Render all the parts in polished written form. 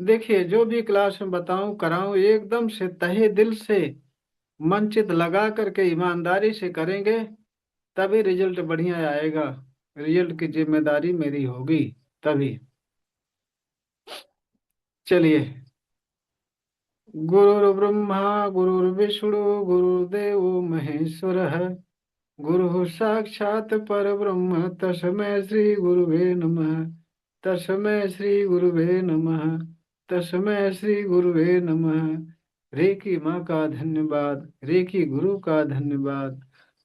देखिए, जो भी क्लास में बताऊं कराऊं एकदम से तहे दिल से मन चित लगा करके ईमानदारी से करेंगे, तभी रिजल्ट बढ़िया आएगा। रिजल्ट की जिम्मेदारी मेरी होगी तभी। चलिए। गुरुर्ब्रह्मा गुरुर्विष्णु गुरुदेव महेश्वरः, गुरु साक्षात् परब्रह्म तस्मै श्री गुरुवे नमः। तस्मै श्री गुरुवे नमः। तस्मै श्री गुरुवे नमः। रे की माँ का धन्यवाद, रे की गुरु का धन्यवाद,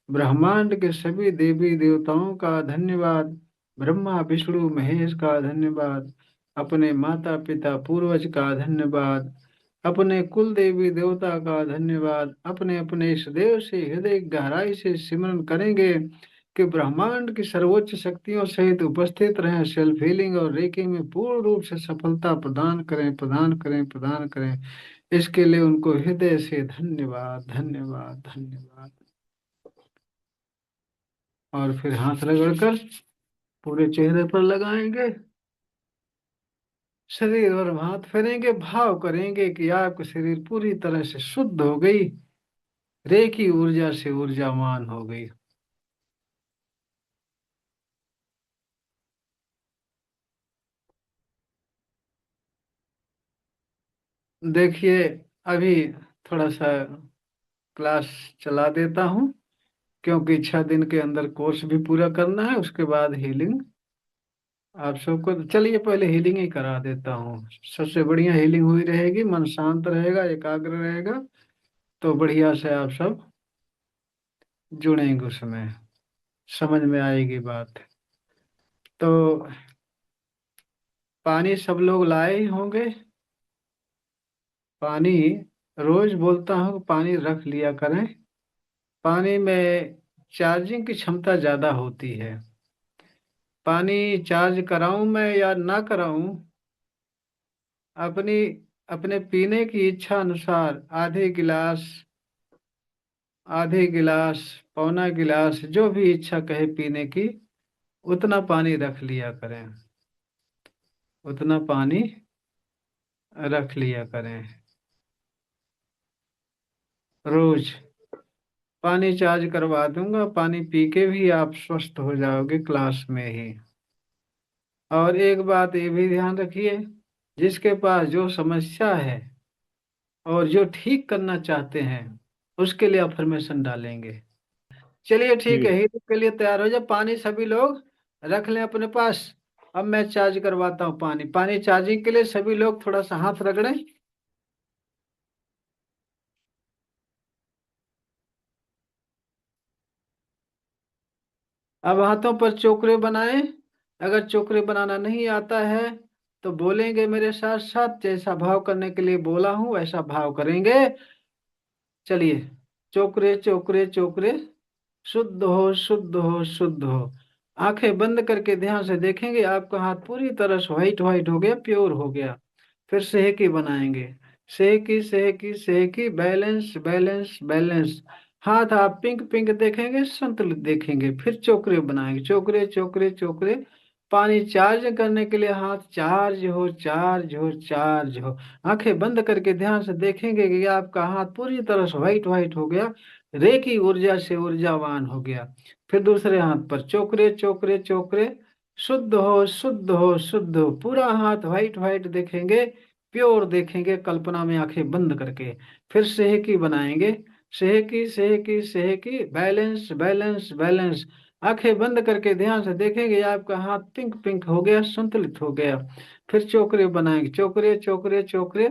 ब्रह्मांड के सभी देवी देवताओं का धन्यवाद, ब्रह्मा विष्णु महेश का धन्यवाद, अपने माता पिता पूर्वज का धन्यवाद, अपने कुल देवी देवता का धन्यवाद। अपने अपने इष्ट देव से हृदय गहराई से सिमरन करेंगे कि ब्रह्मांड की सर्वोच्च शक्तियों सहित उपस्थित रहें, सेल्फ हीलिंग और रेकी में पूर्ण रूप से सफलता प्रदान करें, प्रदान करें, प्रदान करें। इसके लिए उनको हृदय से धन्यवाद, धन्यवाद, धन्यवाद। और फिर हाथ रगड़कर पूरे चेहरे पर लगाएंगे, शरीर और हाथ फेरेंगे, भाव करेंगे कि आपका शरीर पूरी तरह से शुद्ध हो गई, रे की ऊर्जा से ऊर्जावान हो गई। देखिए, अभी थोड़ा सा क्लास चला देता हूँ, क्योंकि 6 दिन के अंदर कोर्स भी पूरा करना है, उसके बाद हीलिंग आप सबको। चलिए पहले हीलिंग ही करा देता हूँ, सबसे बढ़िया हीलिंग हुई रहेगी, मन शांत रहेगा, एकाग्र रहेगा, तो बढ़िया से आप सब जुड़ेंगे, उसमें समझ में आएगी बात। तो पानी सब लोग लाए ही होंगे। पानी रोज बोलता हूँ, पानी रख लिया करें। पानी में चार्जिंग की क्षमता ज्यादा होती है। पानी चार्ज कराऊं मैं या ना कराऊं, अपनी अपने पीने की इच्छा अनुसार आधे गिलास, आधे गिलास, पौना गिलास, जो भी इच्छा कहे पीने की, उतना पानी रख लिया करें, उतना पानी रख लिया करें रोज। पानी चार्ज करवा दूंगा, पानी पी के भी आप स्वस्थ हो जाओगे क्लास में ही। और एक बात ये भी ध्यान रखिए, जिसके पास जो समस्या है और जो ठीक करना चाहते हैं, उसके लिए अफर्मेशन डालेंगे। चलिए ठीक है, ठीक। हीरो के लिए तैयार हो जाए। पानी सभी लोग रख लें अपने पास। अब मैं चार्ज करवाता हूँ पानी। पानी चार्जिंग के लिए सभी लोग थोड़ा सा हाथ रगड़ें। अब हाथों पर चोकरे बनाएं। अगर चोकरे बनाना नहीं आता है तो बोलेंगे मेरे साथ साथ, जैसा भाव करने के लिए बोला हूं वैसा भाव करेंगे। चलिए। चोकरे चोकरे चोकरे, शुद्ध हो, शुद्ध हो, शुद्ध हो। आंखें बंद करके ध्यान से देखेंगे, आपका हाथ पूरी तरह से व्हाइट व्हाइट हो गया, प्योर हो गया। फिर सेहकी बनाएंगे। सेहकी, सेहकी, सेहकी, बैलेंस, बैलेंस, बैलेंस। हाथ आप पिंक पिंक देखेंगे, संतुलित देखेंगे। फिर चोकरे बनाएंगे, चोकरे चोकरे चोकरे। पानी चार्ज करने के लिए हाथ चार्ज हो, चार्ज हो, चार्ज हो। आंखें बंद करके ध्यान से देखेंगे कि आपका हाथ पूरी तरह से व्हाइट व्हाइट हो गया, रे की ऊर्जा से ऊर्जावान हो गया। फिर दूसरे हाथ पर चोकरे चोकरे चोकरे, शुद्ध हो, शुद्ध हो, शुद्ध हो। पूरा हाथ व्हाइट व्हाइट देखेंगे, प्योर देखेंगे, कल्पना में आंखें बंद करके। फिर सेहकी बनाएंगे। सेहकी, सेहकी, सेहकी, बैलेंस, बैलेंस, बैलेंस। आंखें बंद करके ध्यान से देखेंगे, आपका हाथ पिंक पिंक हो गया, संतुलित हो गया। फिर चोकरे बनाएंगे, चोकरे चोकरे चोकरे।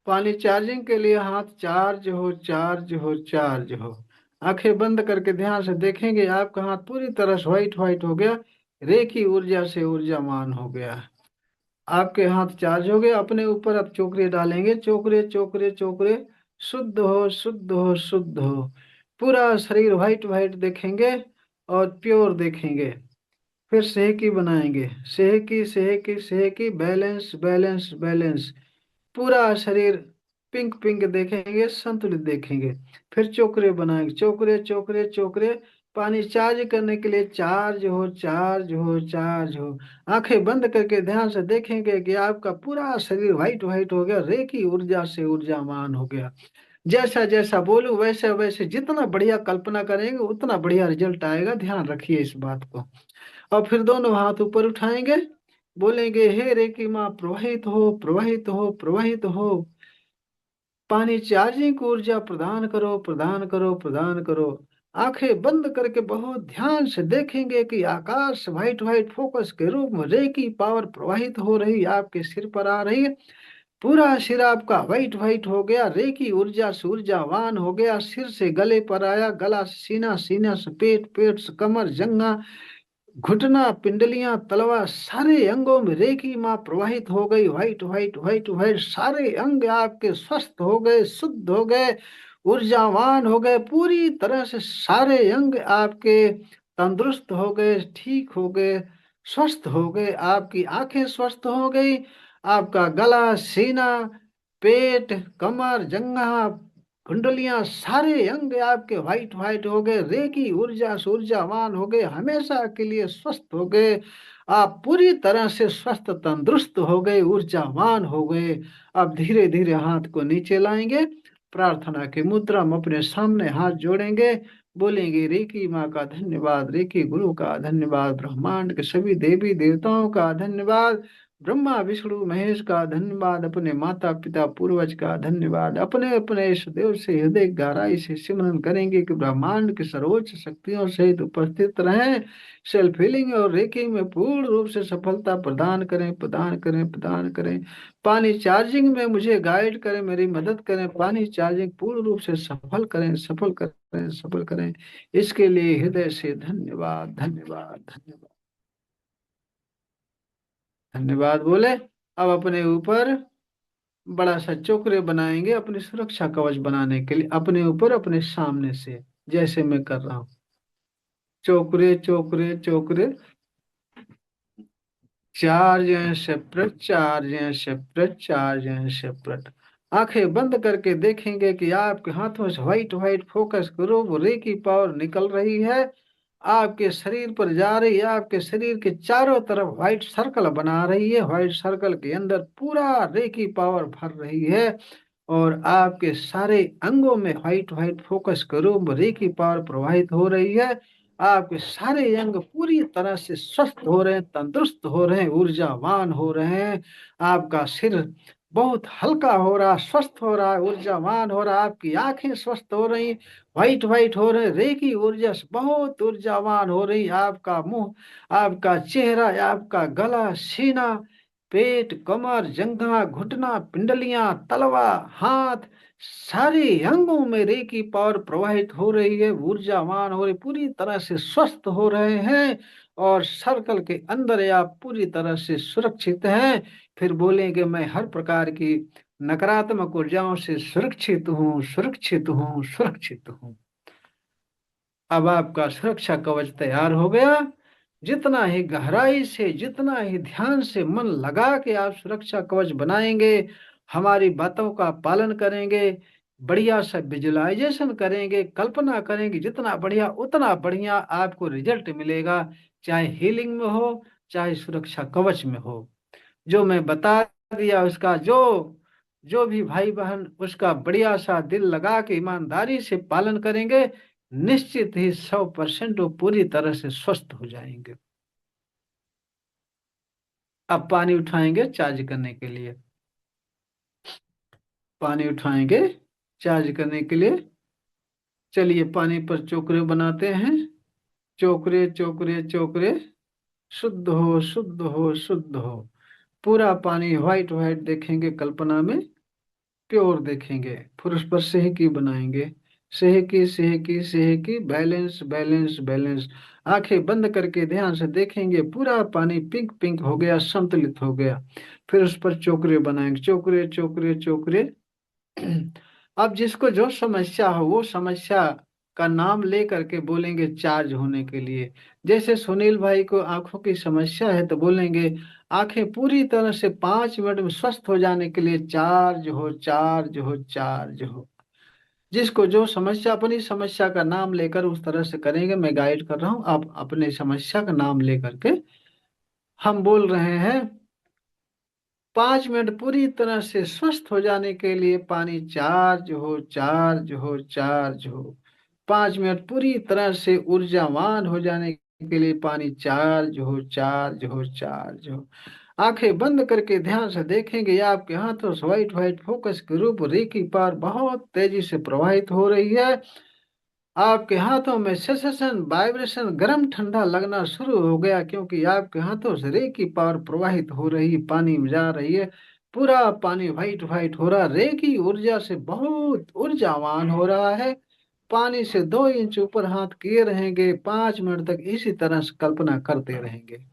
पानी चार्जिंग के लिए हाथ चार्ज हो, चार्ज हो, चार्ज हो। आंखें बंद करके ध्यान से देखेंगे, आपका हाथ पूरी तरह से व्हाइट व्हाइट हो गया, रेखी ऊर्जा से ऊर्जावान हो गया। आपके हाथ चार्ज हो गए। अपने ऊपर अब चोकरे डालेंगे, चोकरे चोकरे चोकरे, शुद्ध हो, शुद्ध हो, शुद्ध हो। पूरा शरीर व्हाइट व्हाइट देखेंगे और प्योर देखेंगे। फिर सेहकी बनाएंगे, सेहकी, सेहकी, सेहकी, बैलेंस, बैलेंस, बैलेंस। पूरा शरीर पिंक पिंक देखेंगे, संतुलित देखेंगे। फिर चोकरे बनाएंगे, चोकरे चोकरे चोकरे। पानी चार्ज करने के लिए चार्ज हो, चार्ज हो, चार्ज हो। आंखें बंद करके ध्यान से देखेंगे कि आपका पूरा शरीर व्हाइट व्हाइट हो गया, रेकी ऊर्जा से ऊर्जावान हो गया। जैसा जैसा बोलूं वैसे वैसे, जितना बढ़िया कल्पना करेंगे उतना बढ़िया रिजल्ट आएगा, ध्यान रखिए इस बात को। और फिर दोनों हाथ ऊपर उठाएंगे, बोलेंगे हे रेकी माँ प्रवाहित हो, प्रवाहित हो, प्रवाहित हो। पानी चार्जिंग को ऊर्जा प्रदान करो, प्रदान करो, प्रदान करो। आंखें बंद करके बहुत ध्यान से देखेंगे कि आकाश व्हाइट व्हाइट फोकस के रूप में रेकी पावर प्रवाहित हो रही, आपके सिर पर आ रही है। पूरा सिर आपका व्हाइट व्हाइट हो गया, रेकी ऊर्जा से ऊर्जावान हो गया। सिर से गले पर आया, गला से सीना, सीना से पेट, पेट से कमर, जंघा, घुटना, पिंडलियां, तलवा, सारे अंगों में रेखी मां प्रवाहित हो गई। व्हाइट व्हाइट व्हाइट व्हाइट, सारे अंग आपके स्वस्थ हो गए, शुद्ध हो गए, ऊर्जावान हो गए। पूरी तरह से सारे अंग आपके तंदुरुस्त हो गए, ठीक हो गए, स्वस्थ हो गए। आपकी आंखें स्वस्थ हो गई, आपका गला, सीना, पेट, कमर, जंघा, कुंडलियां, सारे अंग आपके व्हाइट व्हाइट हो गए, रेकी ऊर्जा से ऊर्जावान हो गए, हमेशा के लिए स्वस्थ हो गए। आप पूरी तरह से स्वस्थ तंदुरुस्त हो गए, ऊर्जावान हो गए। अब धीरे धीरे हाथ को नीचे लाएंगे, प्रार्थना की मुद्रा में अपने सामने हाथ जोड़ेंगे, बोलेंगे रेकी माँ का धन्यवाद, रेकी गुरु का धन्यवाद, ब्रह्मांड के सभी देवी देवताओं का धन्यवाद, ब्रह्मा विष्णु महेश का धन्यवाद, अपने माता पिता पूर्वज का धन्यवाद। अपने अपने इष्ट देव से हृदय गहराई से सिमरन करेंगे कि ब्रह्मांड की सर्वोच्च शक्तियों सहित उपस्थित रहें, सेल्फ हीलिंग और रेकी में पूर्ण रूप से सफलता प्रदान करें, प्रदान करें, प्रदान करें। पानी चार्जिंग में मुझे गाइड करें, मेरी मदद करें, पानी चार्जिंग पूर्ण रूप से सफल करें, सफल करें, सफल करें। इसके लिए हृदय से धन्यवाद, धन्यवाद, धन्यवाद, धन्यवाद बोले। अब अपने ऊपर बड़ा सा चोकरे बनाएंगे, अपनी सुरक्षा कवच बनाने के लिए, अपने ऊपर, अपने सामने से, जैसे मैं कर रहा हूँ। चोकरे, चोकरे, चोकरे, charge and separate, charge and separate, charge and separate. आंखें बंद करके देखेंगे कि आपके हाथों से व्हाइट व्हाइट फोकस करो, वो रे की पावर निकल रही है, आपके शरीर पर जा रही है, आपके शरीर के चारों तरफ व्हाइट सर्कल बना रही है, व्हाइट सर्कल के अंदर पूरा रे की पावर भर रही है। और आपके सारे अंगों में व्हाइट व्हाइट फोकस करो, रे की पावर प्रवाहित हो रही है। आपके सारे अंग पूरी तरह से स्वस्थ हो रहे हैं, तंदुरुस्त हो रहे हैं, ऊर्जावान हो रहे हैं। आपका सिर बहुत हल्का हो रहा, स्वस्थ हो रहा है, ऊर्जावान हो रहा है। आपकी आंखें स्वस्थ हो रही, व्हाइट व्हाइट हो रहे, रेकी ऊर्जा से बहुत ऊर्जावान हो रही। आपका मुंह, आपका चेहरा, आपका गला, सीना, पेट, कमर, जंघा, घुटना, पिंडलियां, तलवा, हाथ, सारे अंगों में रे की पावर प्रवाहित हो रही है, ऊर्जावान हो रही, पूरी तरह से स्वस्थ हो रहे हैं। और सर्कल के अंदर ये आप पूरी तरह से सुरक्षित हैं। फिर बोलेंगे मैं हर प्रकार की नकारात्मक ऊर्जाओं से सुरक्षित हूँ, सुरक्षित हूँ, सुरक्षित हूँ। अब आपका सुरक्षा कवच तैयार हो गया। जितना ही गहराई से, जितना ही ध्यान से मन लगा के आप सुरक्षा कवच बनाएंगे, हमारी बातों का पालन करेंगे, बढ़िया सा विजुलाइजेशन करेंगे, कल्पना करेंगे, जितना बढ़िया उतना बढ़िया आपको रिजल्ट मिलेगा। चाहे हीलिंग में हो, चाहे सुरक्षा कवच में हो। जो मैं बता दिया उसका जो जो भी भाई बहन उसका बढ़िया सा दिल लगा के ईमानदारी से पालन करेंगे, निश्चित ही 100% वो पूरी तरह से स्वस्थ हो जाएंगे। अब पानी उठाएंगे चार्ज करने के लिए, पानी उठाएंगे चार्ज करने के लिए। चलिए पानी पर चोकरे बनाते हैं, चोकरे, चोकरे, चोकरे, शुद्ध हो, शुद्ध हो, शुद्ध हो। पूरा पानी व्हाइट व्हाइट देखेंगे, कल्पना में प्योर देखेंगे। फिर उस पर सेहकी बनाएंगे, सेहकी, सेहकी, सेहकी, बैलेंस, बैलेंस, बैलेंस। आंखें बंद करके ध्यान से देखेंगे, पूरा पानी पिंक पिंक हो गया, संतुलित हो गया। फिर उस पर चोकरे बनाएंगे, चोकरे, चोकरे, चोकरे। अब जिसको जो समस्या हो वो समस्या का नाम ले करके बोलेंगे चार्ज होने के लिए। जैसे सुनील भाई को आंखों की समस्या है तो बोलेंगे आंखें पूरी तरह से 5 मिनट में स्वस्थ हो जाने के लिए चार्ज हो, चार्ज हो, चार्ज हो। जिसको जो समस्या, अपनी समस्या का नाम लेकर उस तरह से करेंगे। मैं गाइड कर रहा हूँ, आप अपने समस्या का नाम लेकर के हम बोल रहे हैं। 5 मिनट पूरी तरह से स्वस्थ हो जाने के लिए पानी चार्ज हो, चार्ज हो, चार्ज हो। 5 मिनट पूरी तरह से ऊर्जावान हो जाने के लिए पानी चार्ज हो, चार्ज हो, चार्ज हो। आंखें बंद करके ध्यान से देखेंगे, आपके हाथों से व्हाइट व्हाइट फोकस के रूप रेखी पार बहुत तेजी से प्रवाहित हो रही है। आपके हाथों में सेंसेशन, वाइब्रेशन, गर्म ठंडा लगना शुरू हो गया, क्योंकि आपके हाथों से रेकी पावर प्रवाहित हो रही, पानी में जा रही है। पूरा पानी व्हाइट व्हाइट हो रहा, रेकी ऊर्जा से बहुत ऊर्जावान हो रहा है। पानी से 2 इंच ऊपर हाथ किए रहेंगे, 5 मिनट तक इसी तरह से कल्पना करते रहेंगे।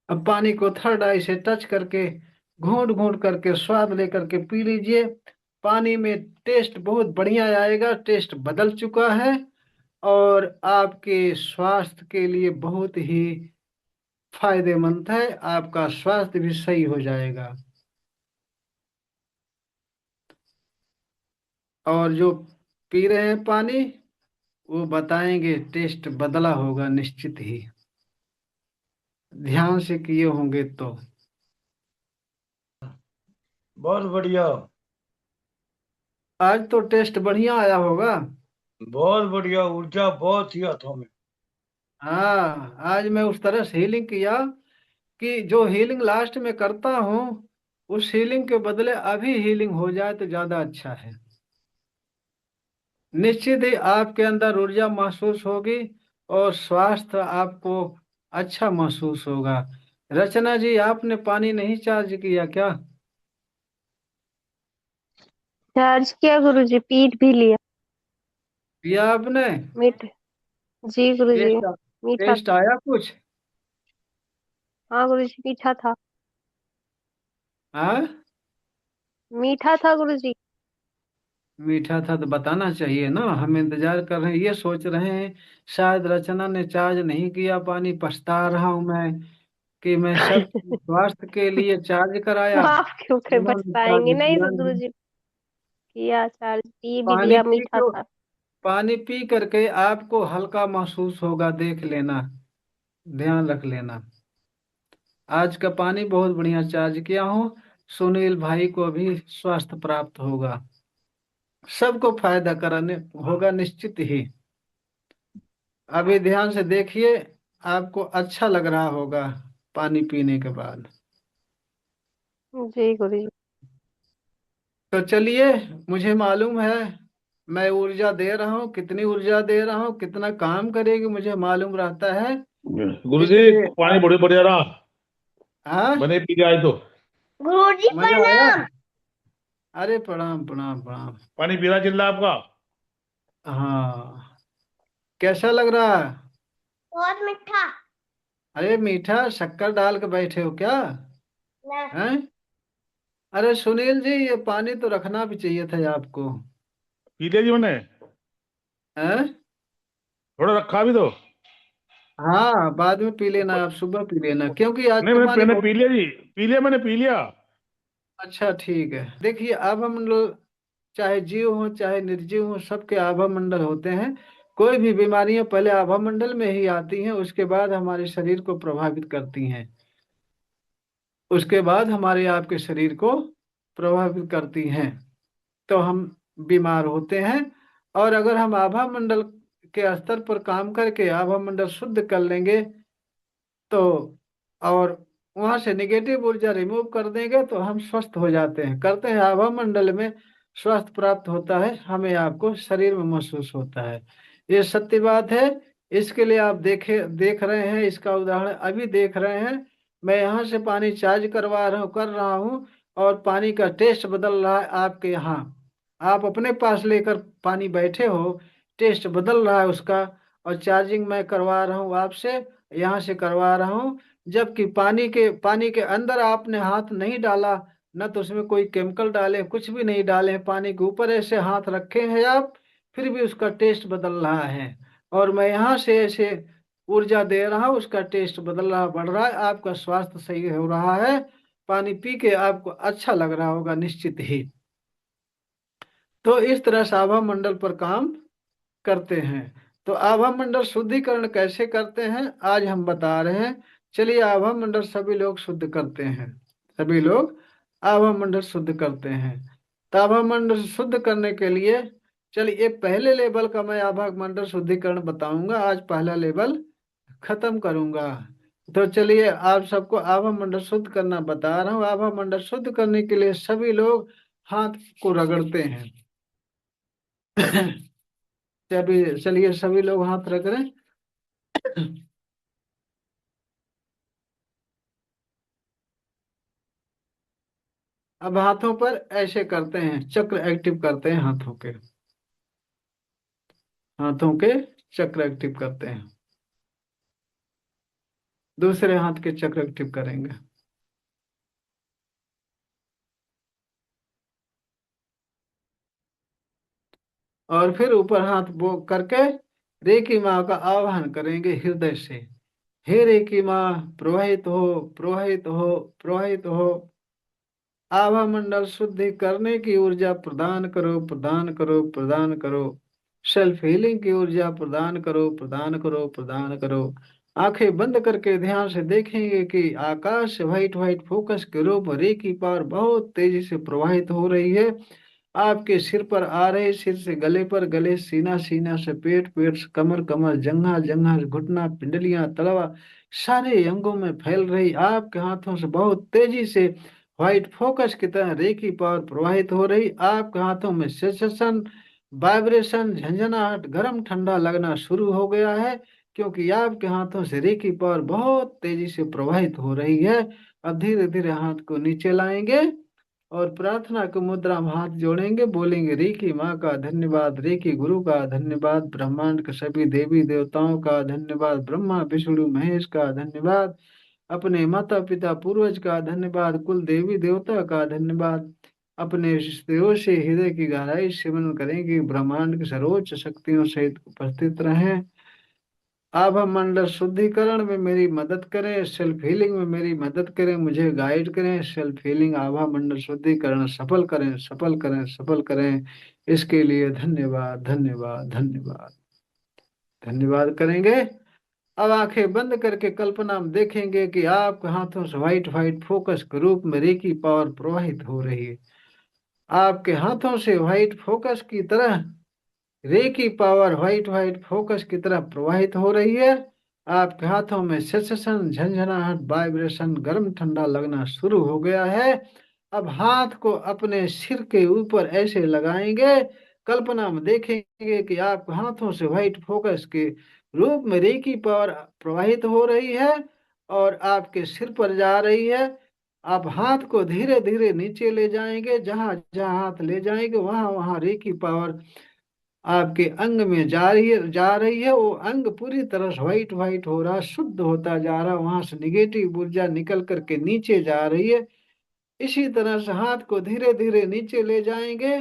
अब पानी को थर्ड आई से टच करके, घूंट घूंट करके, स्वाद लेकर के पी लीजिए। पानी में टेस्ट बहुत बढ़िया आएगा, टेस्ट बदल चुका है और आपके स्वास्थ्य के लिए बहुत ही फायदेमंद है। आपका स्वास्थ्य भी सही हो जाएगा। और जो पी रहे हैं पानी, वो बताएंगे टेस्ट बदला होगा निश्चित ही, ध्यान से किए होंगे तो। बहुत बढ़िया। आज तो टेस्ट बढ़िया आया होगा। बहुत बढ़िया, ऊर्जा बहुत ही हाथों में। हाँ, आज मैं उस तरह से हीलिंग किया कि जो हीलिंग लास्ट में करता हूँ, उस हीलिंग के बदले अभी हीलिंग हो जाए तो ज्यादा अच्छा है। निश्चित ही आपके अंदर ऊर्जा महसूस होगी और स्वास्थ्य आपको अच्छा महसूस होगा। रचना जी, आपने पानी नहीं चार्ज किया क्या? चार्ज किया गुरुजी, पीट भी लिया। पिया आपने? मीठ जी गुरुजी। टेस्ट मीठा टेस्ट था। आया कुछ? हाँ गुरुजी, मीठा था। हाँ, मीठा था गुरुजी। मीठा था तो बताना चाहिए ना, हम इंतजार कर रहे हैं, ये सोच रहे हैं शायद रचना ने चार्ज नहीं किया पानी, पछता रहा हूं मैं कि मैं सब स्वास्थ्य के लिए चार्ज कराया, आप क्यों कर उन्होंने पछताएंगे? चार्ज नहीं किया तो नहीं। गुरुजी, किया चार्ज, पी भी पानी लिया, पी मीठा को था। पानी पी करके आपको हल्का महसूस होगा, देख लेना, ध्यान रख लेना। आज का पानी बहुत बढ़िया चार्ज किया हूँ। सुनील भाई को भी स्वास्थ्य प्राप्त होगा, सबको फायदा कराने होगा निश्चित ही। अभी ध्यान से देखिए, आपको अच्छा लग रहा होगा पानी पीने के बाद। जी गुरुजी। तो चलिए, मुझे मालूम है मैं ऊर्जा दे रहा हूँ, कितनी ऊर्जा दे रहा हूँ, कितना काम करेगी मुझे मालूम रहता है। गुरुजी, इसलिए पानी बड़े बढ़िया रहा। हाँ, मैंने पी के आए तो। गुरुजी मजा आया। प्रणाम। अरे प्रणाम प्रणाम प्रणाम। पानी पीना चल रहा है आपका। हाँ, कैसा लग रहा है? बहुत मीठा। अरे मीठा शक्कर डाल के बैठे हो क्या? नहीं। हैं? अरे सुनील जी, ये पानी तो रखना भी चाहिए था आपको। पी लिया जी मैंने। हैं? थोड़ा रखा भी तो। हाँ, बाद में पी लेना, आप सुबह पी लेना, क्योंकि आज नहीं, का मैंने पानी मैंने बहुत पी लिया जी। पी लिया, मैंने पी लिया। अच्छा। ठीक है, देखिए अब हम लोग चाहे जीव हो चाहे निर्जीव हो, सबके आभा मंडल होते हैं। कोई भी बीमारियां पहले आभा मंडल में ही आती हैं, उसके बाद हमारे शरीर को प्रभावित करती हैं। उसके बाद हमारे आपके शरीर को प्रभावित करती हैं, तो हम बीमार होते हैं। और अगर हम आभा मंडल के स्तर पर काम करके आभा मंडल शुद्ध कर लेंगे, तो और वहां से निगेटिव ऊर्जा रिमूव कर देंगे, तो हम स्वस्थ हो जाते हैं, करते हैं आभा मंडल में स्वास्थ्य प्राप्त होता है, हमें आपको शरीर में महसूस होता है। ये सत्य बात है। इसके लिए आप देख रहे हैं, इसका उदाहरण अभी देख रहे हैं। मैं यहाँ से पानी चार्ज करवा रहा हूँ, कर रहा हूँ, और पानी का टेस्ट बदल रहा है आपके यहाँ। आप अपने पास लेकर पानी बैठे हो, टेस्ट बदल रहा है उसका। और चार्जिंग मैं करवा रहा हूँ आपसे, यहाँ से करवा रहा हूँ, जबकि पानी के अंदर आपने हाथ नहीं डाला, न तो उसमें कोई केमिकल डाले, कुछ भी नहीं डाले, पानी के ऊपर ऐसे हाथ रखे हैं आप, फिर भी उसका टेस्ट बदल रहा है। और मैं यहाँ से ऐसे ऊर्जा दे रहा हूँ, उसका टेस्ट बदल रहा, बढ़ रहा है, आपका स्वास्थ्य सही हो रहा है। पानी पी के आपको अच्छा लग रहा होगा निश्चित ही। तो इस तरह से आभा मंडल पर काम करते हैं। तो आभा मंडल शुद्धिकरण कैसे करते हैं आज हम बता रहे हैं। चलिए, आभा मंडल सभी लोग शुद्ध करते हैं, सभी लोग आभा मंडल शुद्ध करते हैं। तो आभा मंडल शुद्ध करने के लिए, चलिए एक पहले लेवल का मैं आभा मंडल शुद्धिकरण बताऊंगा, आज पहला लेवल खत्म करूंगा। तो चलिए आप सबको आभा मंडल शुद्ध करना बता रहा हूँ। आभा मंडल शुद्ध करने के लिए सभी लोग हाथ को रगड़ते हैं। चलिए सभी लोग हाथ रगड़ें। अब हाथों पर ऐसे करते हैं, चक्र एक्टिव करते हैं हाथों के, हाथों के चक्र एक्टिव करते हैं। दूसरे हाथ के चक्र एक्टिव करेंगे। और फिर ऊपर हाथ वो करके रेकी माँ का आवाहन करेंगे हृदय से। हे रेकी माँ, प्रवाहित हो, प्रवाहित हो, प्रवाहित हो। आभा मंडल शुद्धि करने की ऊर्जा प्रदान करो, प्रदान करो, प्रदान करो। सेल्फ हीलिंग की ऊर्जा प्रदान करो, प्रदान करो, प्रदान करो। आंखें बंद करके ध्यान से देखेंगे कि आकाश से व्हाइट व्हाइट फोकस के रूप में रे की पावर बहुत तेजी से प्रवाहित हो रही है। आपके सिर पर आ रहे, सिर से गले पर, गले सीना, सीना से पेट, पेट से कमर, कमर जंघा, जंघा से घुटना, पिंडलियां, तलवा, सारे अंगों में फैल रही, आपके हाथों से बहुत तेजी से व्हाइट फोकस की तरह रेकी पावर प्रवाहित हो रही। आपके हाथों में सेंसेशन, वाइब्रेशन, झंझनाहट, गर्म ठंडा लगना शुरू हो गया है, क्योंकि आपके हाथों से रेकी पावर बहुत तेजी से प्रवाहित हो रही है। अब धीरे धीरे हाथ को नीचे लाएंगे और प्रार्थना की मुद्रा में हाथ जोड़ेंगे, बोलेंगे रे की माँ का धन्यवाद, रे की गुरु का धन्यवाद, ब्रह्मांड के सभी देवी देवताओं का धन्यवाद, ब्रह्मा विष्णु महेश का धन्यवाद, अपने माता पिता पूर्वज का धन्यवाद, कुल देवी देवता का धन्यवाद। अपने देव से हृदय की गहराई से सिमरन करेंगे, ब्रह्मांड की सर्वोच्च शक्तियों सहित उपस्थित रहें। आभा मंडल शुद्धिकरण में मेरी मदद करें, सेल्फ हीलिंग में मेरी मदद करें, मुझे गाइड करें, सेल्फ हीलिंग आभा मंडल शुद्धिकरण सफल करें, सफल करें, सफल करें। इसके लिए धन्यवाद, धन्यवाद, धन्यवाद, धन्यवाद करेंगे। अब आंखें बंद करके कल्पना में देखेंगे कि आपके हाथों से व्हाइट व्हाइट फोकस के रूप में रेकी पावर प्रवाहित हो रही है। आपके हाथों से व्हाइट फोकस की तरह रे की पावर व्हाइट व्हाइट फोकस की तरह प्रवाहित हो रही है। आपके हाथों में सेंसेशन, झंझनाहट, वाइब्रेशन, गर्म ठंडा लगना शुरू हो गया है। अब हाथ को अपने सिर के ऊपर ऐसे लगाएंगे, कल्पना में देखेंगे कि आपके हाथों से व्हाइट फोकस के रूप में रे की पावर प्रवाहित हो रही है और आपके सिर पर जा रही है। आप हाथ को धीरे धीरे नीचे ले जाएंगे, जहां जहां हाथ ले जाएंगे वहां वहां रे की पावर आपके अंग में जा रही है। वो अंग पूरी तरह से व्हाइट व्हाइट हो रहा, शुद्ध होता जा रहा, वहां से निगेटिव ऊर्जा निकल करके नीचे जा रही है। इसी तरह से हाथ को धीरे धीरे नीचे ले जाएंगे,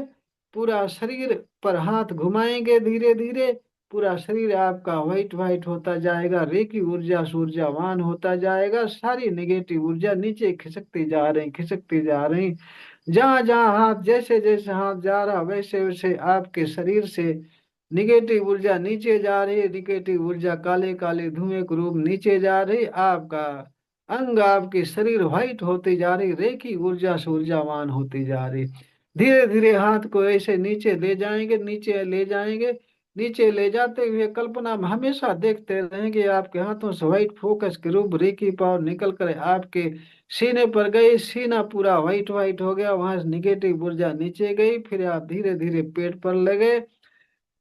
पूरा शरीर पर हाथ घुमाएंगे धीरे धीरे, पूरा शरीर आपका व्हाइट व्हाइट होता जाएगा, रेकी ऊर्जा से ऊर्जावान होता जाएगा, सारी निगेटिव ऊर्जा नीचे खिसकती जा रही, खिसकती जा रही। जहां जहां हाथ, जैसे जैसे हाथ जा रहा वैसे वैसे आपके शरीर से निगेटिव ऊर्जा नीचे जा रही है, निगेटिव ऊर्जा काले काले धुएं के रूप नीचे जा रही। आपका अंग आपके शरीर व्हाइट होती जा रही, रेखी ऊर्जा से ऊर्जावान होती जा रही। धीरे धीरे हाथ को ऐसे नीचे ले जाएंगे, नीचे ले जाएंगे। नीचे ले जाते हुए कल्पना में हमेशा देखते रहेंगे आपके हाथों से व्हाइट फोकस के रूप रेखी पावर निकल कर आपके सीने पर गई। सीना पूरा व्हाइट व्हाइट हो गया, वहां से निगेटिव ऊर्जा नीचे गई। फिर आप धीरे धीरे पेट पर लगे,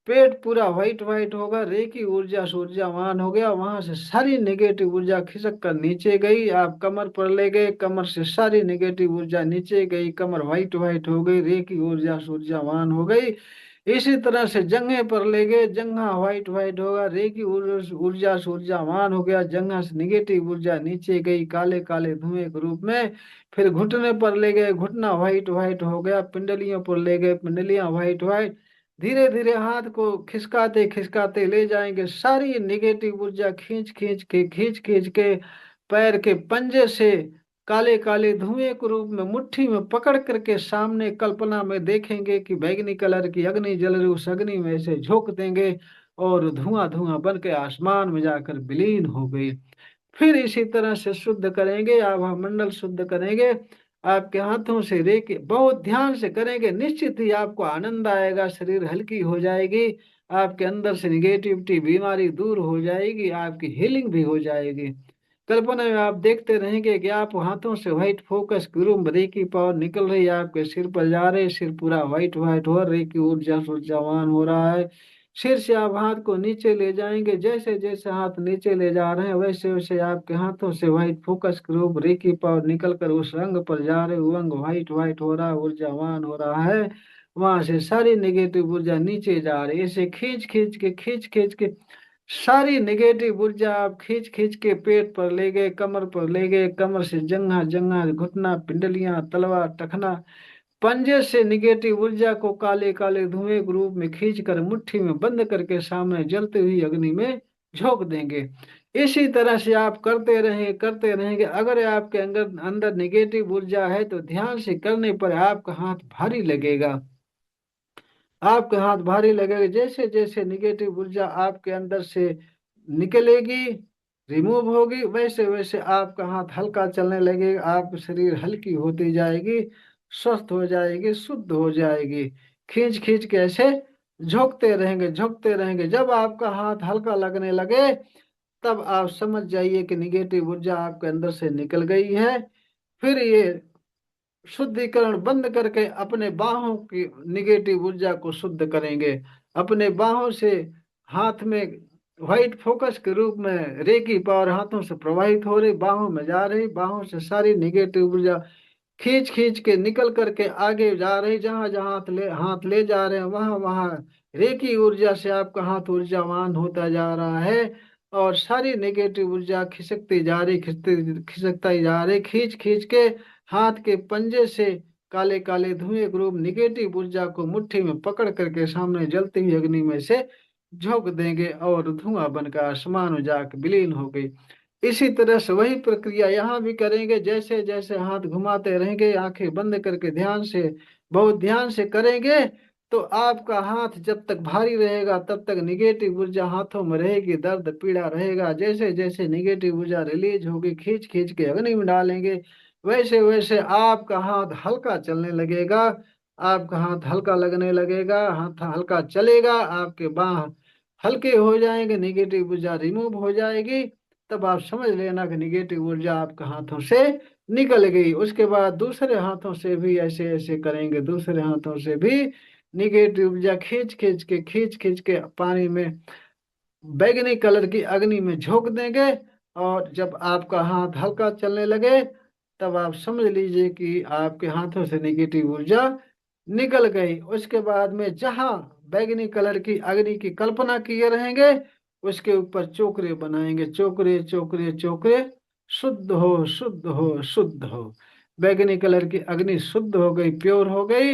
पेट पूरा व्हाइट व्हाइट होगा, रेकी ऊर्जा से ऊर्जावान हो गया। वहां से सारी नेगेटिव ऊर्जा खिसक कर नीचे गई, आप कमर पर ले गए, कमर से सारी नेगेटिव ऊर्जा नीचे गई, कमर व्हाइट व्हाइट हो गई, रेकी ऊर्जा से ऊर्जावान हो गई। इसी तरह से जंघे पर ले गए, जंघा व्हाइट व्हाइट होगा, रेकी ऊर्जा से ऊर्जावान हो गया, जंघा से निगेटिव ऊर्जा नीचे गई काले काले धुएं के रूप में। फिर घुटने पर ले गए, घुटना व्हाइट व्हाइट हो गया, पिंडलियों पर ले गए, पिंडलियां व्हाइट व्हाइट। धीरे धीरे हाथ को खिसकाते खिसकाते ले जाएंगे, सारी निगेटिव ऊर्जा खींच खींच के पैर के पंजे से काले काले धुएं के रूप में मुट्ठी में पकड़ करके सामने कल्पना में देखेंगे कि बैगनी कलर की अग्नि जल रही, उस अग्नि में से झोंक देंगे और धुआं धुआं बन के आसमान में जाकर विलीन हो गई। फिर इसी तरह से शुद्ध करेंगे, आभा मंडल शुद्ध करेंगे। आपके हाथों से रेके बहुत ध्यान से करेंगे, निश्चित ही आपको आनंद आएगा, शरीर हल्की हो जाएगी, आपके अंदर से निगेटिविटी बीमारी दूर हो जाएगी, आपकी हीलिंग भी हो जाएगी। कल्पना में आप देखते रहेंगे कि आप हाथों से व्हाइट फोकस गुरु रेकी पावर निकल रही है, आपके सिर पर जा रहे, सिर पूरा व्हाइट व्हाइट हो, रेकी ऊर्जा ऊर्जावान हो रहा है। सिर से आप हाथ को नीचे ले जाएंगे, जैसे जैसे हाथ नीचे ले जा रहे हैं वैसे वैसे आपके हाथों से व्हाइट फोकस के रूप रेकी पावर निकल कर उस रंग पर जा रहे, वो अंग व्हाइट व्हाइट हो रहा है, ऊर्जावान हो रहा है। वहां से सारी नेगेटिव ऊर्जा नीचे जा रही है, इसे खींच खींच के सारी नेगेटिव ऊर्जा आप खींच खींच के पेट पर ले गए, कमर पर ले गए, कमर से जंघा, जंघा घुटना, पिंडलियां, तलवा, टखना, पंजे से निगेटिव ऊर्जा को काले काले धुएं के रूप में खींच कर मुट्ठी में बंद करके सामने जलती हुई अग्नि में झोंक देंगे। इसी तरह से आप करते रहेंगे। अगर आपके अंदर अंदर निगेटिव ऊर्जा है तो ध्यान से करने पर आपका हाथ भारी लगेगा, आपके हाथ भारी लगेगा। जैसे जैसे निगेटिव ऊर्जा आपके अंदर से निकलेगी, रिमूव होगी, वैसे वैसे आपका हाथ हल्का चलने लगेगा, आप शरीर हल्की होती जाएगी, स्वस्थ हो जाएगी, शुद्ध हो जाएगी। खींच खींच के ऐसे झोंकते रहेंगे, झोंकते रहेंगे। जब आपका हाथ हल्का लगने लगे तब आप समझ जाइए कि निगेटिव ऊर्जा आपके अंदर से निकल गई है। फिर ये शुद्धिकरण बंद करके अपने बाहों की निगेटिव ऊर्जा को शुद्ध करेंगे। अपने बाहों से हाथ में व्हाइट फोकस के रूप में रेकी पावर हाथों से प्रवाहित हो रही, बाहों में जा रही, बाहों से सारी निगेटिव ऊर्जा खींच खींच के निकल करके आगे जा रही, जहां जहां हाथ ले जा रहे हैं वहां वहां रेकी ऊर्जा से आपका हाथ ऊर्जावान होता जा रहा है और सारी नेगेटिव ऊर्जा खिसकती जा रही, खिसकता ही जा रही। खींच खींच के हाथ के पंजे से काले काले धुएं ग्रुप निगेटिव ऊर्जा को मुट्ठी में पकड़ करके सामने जलती हुई अग्नि में से झोंक देंगे और धुआं बनकर आसमान में जाकर विलीन हो गई। इसी तरह से वही प्रक्रिया यहाँ भी करेंगे, जैसे जैसे हाथ घुमाते रहेंगे, आंखें बंद करके ध्यान से, बहुत ध्यान से करेंगे तो आपका हाथ जब तक भारी रहेगा तब तक निगेटिव ऊर्जा हाथों में रहेगी, दर्द पीड़ा रहेगा। जैसे जैसे निगेटिव ऊर्जा रिलीज होगी, खींच खींच के अग्नि में डालेंगे, वैसे वैसे आपका हाथ हल्का चलने लगेगा, आपका हाथ हल्का लगने लगेगा, हाथ हल्का चलेगा, आपके बाह हल्के हो जाएंगे, निगेटिव ऊर्जा रिमूव हो जाएगी। तब आप समझ लेना कि निगेटिव ऊर्जा आपके हाथों से निकल गई। उसके बाद दूसरे हाथों से भी ऐसे ऐसे करेंगे, दूसरे हाथों से भी निगेटिव ऊर्जा खींच खींच के पानी में बैगनी कलर की अग्नि में झोंक देंगे। और जब आपका हाथ हल्का चलने लगे तब आप समझ लीजिए कि आपके हाथों से निगेटिव ऊर्जा निकल गई। उसके बाद में जहां बैगनी कलर की अग्नि की कल्पना किए रहेंगे उसके ऊपर चोकरे बनाएंगे, चोकरे चोकरे चोकरे, शुद्ध हो शुद्ध हो शुद्ध हो। बैगनी कलर की अग्नि शुद्ध हो गई, प्योर हो गई।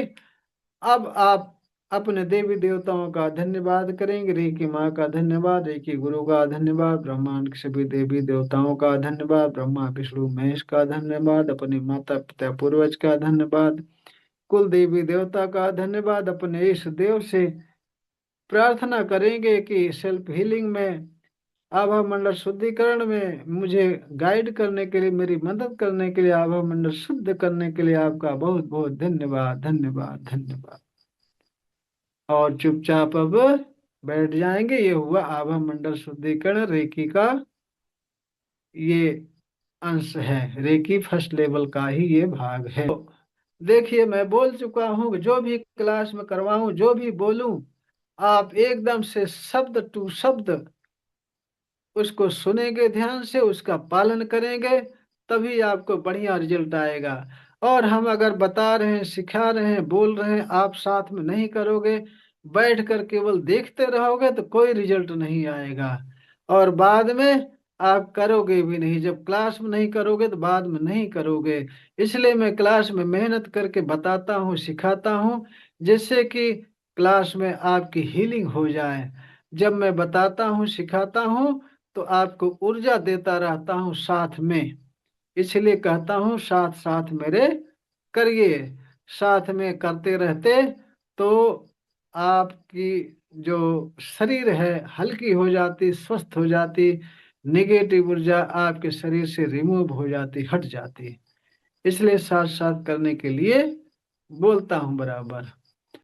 अब आप अपने देवी देवताओं का धन्यवाद करेंगे, रे की माँ का धन्यवाद, रे की गुरु का धन्यवाद, ब्रह्मांड के सभी देवी देवताओं का धन्यवाद, ब्रह्मा विष्णु महेश का धन्यवाद, अपने माता पिता पूर्वज का धन्यवाद, कुल देवी देवता का धन्यवाद। अपने इस देव से प्रार्थना करेंगे कि सेल्फ हीलिंग में आभा मंडल शुद्धिकरण में मुझे गाइड करने के लिए, मेरी मदद करने के लिए, आभा मंडल शुद्ध करने के लिए आपका बहुत बहुत धन्यवाद, धन्यवाद, धन्यवाद। और चुपचाप अब बैठ जाएंगे। ये हुआ आभा मंडल शुद्धिकरण, रेकी का ये अंश है, रेकी फर्स्ट लेवल का ही ये भाग है। तो देखिए, मैं बोल चुका हूँ, जो भी क्लास में करवाऊं, जो भी बोलूं, आप एकदम से शब्द टू शब्द उसको सुनेंगे, ध्यान से उसका पालन करेंगे, तभी आपको बढ़िया रिजल्ट आएगा। और हम अगर बता रहे हैं, सिखा रहे हैं, बोल रहे हैं, आप साथ में नहीं करोगे, बैठ कर केवल देखते रहोगे, तो कोई रिजल्ट नहीं आएगा। और बाद में आप करोगे भी नहीं, जब क्लास में नहीं करोगे तो बाद में नहीं करोगे। इसलिए मैं क्लास में मेहनत करके बताता हूँ, सिखाता हूँ, जिससे कि क्लास में आपकी हीलिंग हो जाए। जब मैं बताता हूँ, सिखाता हूँ, तो आपको ऊर्जा देता रहता हूँ साथ में। इसलिए कहता हूँ, साथ साथ मेरे करिए। साथ में करते रहते तो आपकी जो शरीर है हल्की हो जाती, स्वस्थ हो जाती, निगेटिव ऊर्जा आपके शरीर से रिमूव हो जाती, हट जाती। इसलिए साथ साथ करने के लिए बोलता हूँ बराबर।